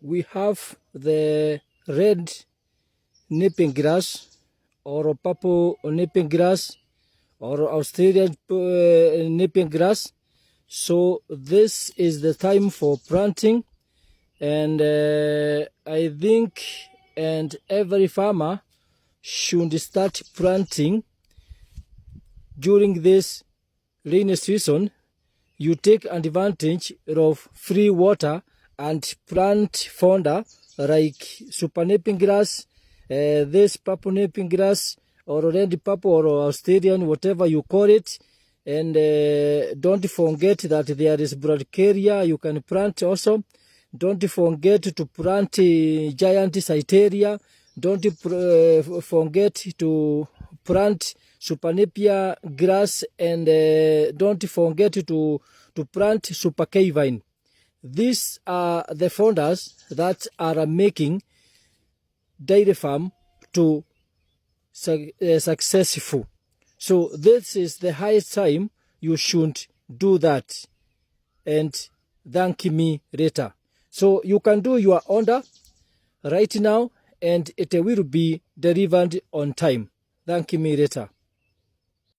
we have the red nipping grass or purple nipping grass or Australian nipping grass. So this is the time for planting, and I think and every farmer should start planting during this rainy season. You take advantage of free water and plant fodder like super nipping grass, this purple nipping grass, or red purple or Australian, whatever you call it. And don't forget that there is bradycardia you can plant also. Don't forget to plant giant cytherea. Don't forget to plant super napier grass, and don't forget to plant super cavine. These are the founders that are making dairy farm to successful. So this is the highest time you should do that, and thank me later. So you can do your order right now, and it will be delivered on time. Thank me later.